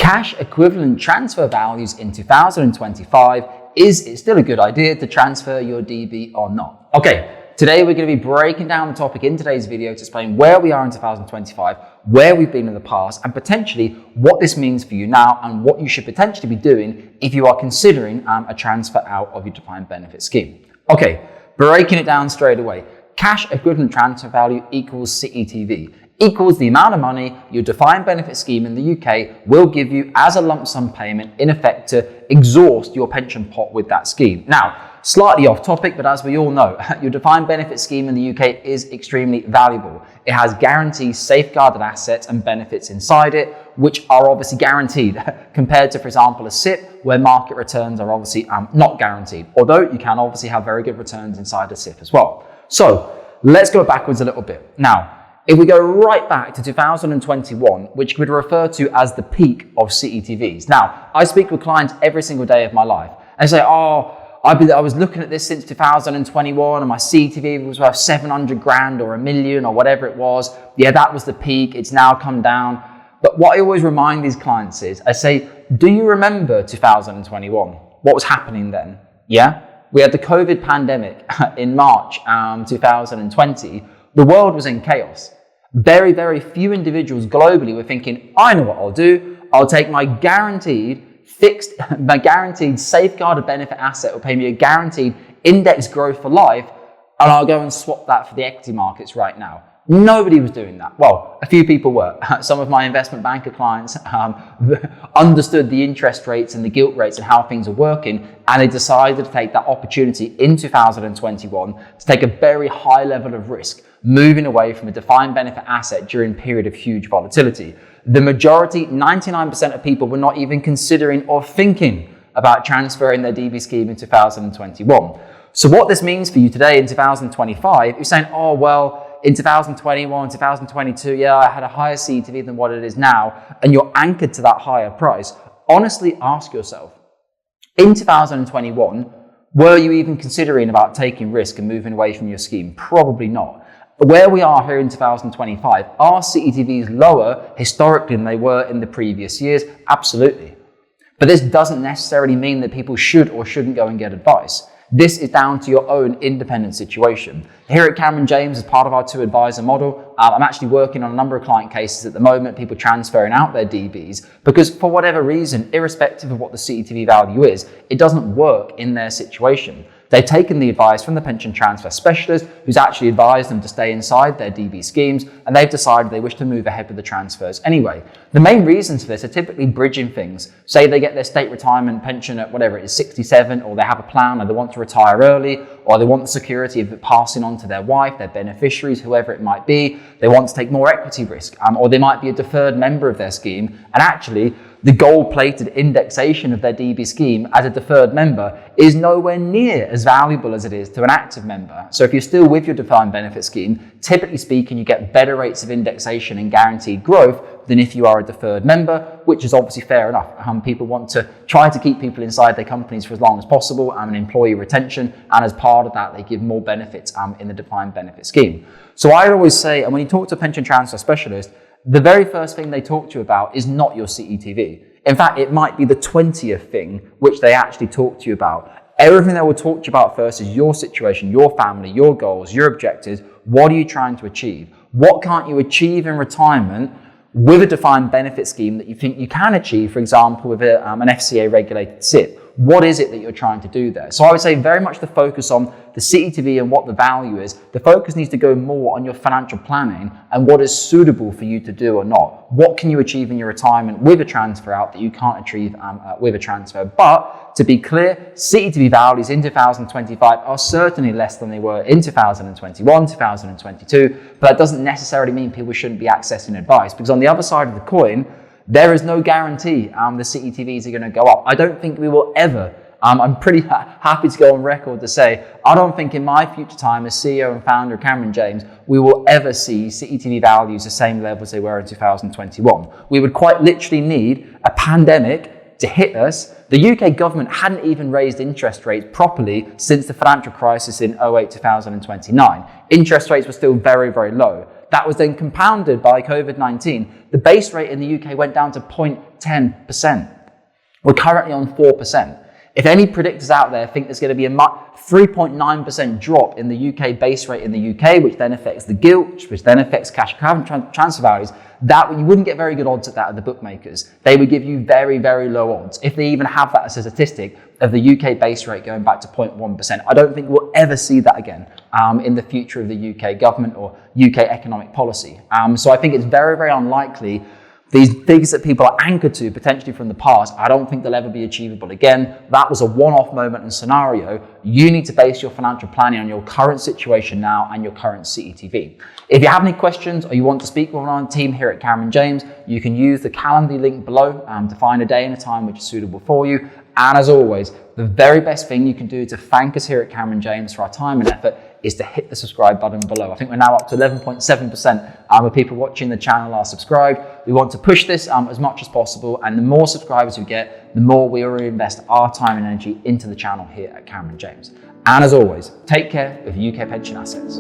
Cash equivalent transfer values in 2025. Is it still a good idea to transfer your DB or not? Okay, today we're going to be breaking down the topic in today's video to explain where we are in 2025, where we've been in the past, and potentially what this means for you now and what you should potentially be doing if you are considering a transfer out of your defined benefit scheme. Okay, breaking it down straight away. Cash equivalent transfer value equals CETV. Equals the amount of money your defined benefit scheme in the UK will give you as a lump sum payment, in effect, to exhaust your pension pot with that scheme. Now, slightly off topic, but as we all know, your defined benefit scheme in the UK is extremely valuable. It has guaranteed safeguarded assets and benefits inside it, which are obviously guaranteed compared to, for example, a SIP, where market returns are obviously not guaranteed, although you can obviously have very good returns inside a SIP as well. So let's go backwards a little bit. Now, if we go right back to 2021, which we'd refer to as the peak of CETVs. Now, I speak with clients every single day of my life and say, I was looking at this since 2021 and my CETV was worth 700 grand or $1 million or whatever it was. Yeah, that was the peak. It's now come down. But what I always remind these clients is, I say, do you remember 2021? What was happening then? Yeah, we had the COVID pandemic in March 2020. The world was in chaos. Very, very few individuals globally were thinking, I know what I'll do. I'll take my guaranteed safeguarded benefit asset will pay me a guaranteed index growth for life, and I'll go and swap that for the equity markets right now. Nobody was doing that. Well, a few people were. Some of my investment banker clients understood the interest rates and the gilt rates and how things are working, and they decided to take that opportunity in 2021 to take a very high level of risk, moving away from a defined benefit asset during a period of huge volatility. The majority, 99% of people, were not even considering or thinking about transferring their DB scheme in 2021. So what this means for you today in 2025, you're saying, oh, well, in 2021, 2022, yeah, I had a higher CETV than what it is now, and you're anchored to that higher price. Honestly, ask yourself, in 2021, were you even considering about taking risk and moving away from your scheme? Probably not. Where we are here in 2025, are CETVs lower historically than they were in the previous years? Absolutely. But this doesn't necessarily mean that people should or shouldn't go and get advice. This is down to your own independent situation. Here at Cameron James, as part of our 2-advisor model, I'm actually working on a number of client cases at the moment, people transferring out their DBs, because for whatever reason, irrespective of what the CETV value is, it doesn't work in their situation. They've taken the advice from the pension transfer specialist, who's actually advised them to stay inside their DB schemes, and they've decided they wish to move ahead with the transfers anyway. The main reasons for this are typically bridging things. Say they get their state retirement pension at whatever it is, 67, or they have a plan and they want to retire early, or they want the security of it passing on to their wife, their beneficiaries, whoever it might be. They want to take more equity risk, or they might be a deferred member of their scheme, and actually the gold-plated indexation of their DB scheme as a deferred member is nowhere near as valuable as it is to an active member. So if you're still with your defined benefit scheme, typically speaking, you get better rates of indexation and guaranteed growth than if you are a deferred member, which is obviously fair enough. People want to try to keep people inside their companies for as long as possible, and employee retention, and as part of that, they give more benefits in the defined benefit scheme. So I always say, and when you talk to a pension transfer specialist, the very first thing they talk to you about is not your CETV. In fact, it might be the 20th thing which they actually talk to you about. Everything they will talk to you about first is your situation, your family, your goals, your objectives. What are you trying to achieve? What can't you achieve in retirement with a defined benefit scheme that you think you can achieve, for example, with an FCA regulated SIP? What is it that you're trying to do there? So I would say very much the focus on the CETV and what the value is. The focus needs to go more on your financial planning and what is suitable for you to do or not. What can you achieve in your retirement with a transfer out that you can't achieve with a transfer? But to be clear, CETV values in 2025 are certainly less than they were in 2021, 2022, but that doesn't necessarily mean people shouldn't be accessing advice, because on the other side of the coin, there is no guarantee the CETVs are going to go up. I don't think we will ever, I'm pretty happy to go on record to say, I don't think in my future time as CEO and founder of Cameron James, we will ever see CETV values the same level as they were in 2021. We would quite literally need a pandemic to hit us. The UK government hadn't even raised interest rates properly since the financial crisis in 2008, 2029. Interest rates were still very, very low. that was then compounded by COVID-19. The base rate in the UK went down to 0.10%. We're currently on 4%. If any predictors out there think there's going to be a 3.9% drop in the UK base rate in the UK, which then affects the gilt, which then affects cash transfer values, that you wouldn't get very good odds at that at the bookmakers. They would give you very, very low odds. If they even have that as a statistic of the UK base rate going back to 0.1%, I don't think we'll ever see that again in the future of the UK government or UK economic policy. So I think it's very, very unlikely. These figures that people are anchored to potentially from the past, I don't think they'll ever be achievable again. That was a one-off moment and scenario. You need to base your financial planning on your current situation now and your current CETV. If you have any questions or you want to speak with our team here at Cameron James, you can use the Calendly link below to find a day and a time which is suitable for you. And as always, the very best thing you can do to thank us here at Cameron James for our time and effort is to hit the subscribe button below. I think we're now up to 11.7% of people watching the channel are subscribed. We want to push this as much as possible, and the more subscribers we get, the more we will invest our time and energy into the channel here at Cameron James. And as always, take care of UK pension assets.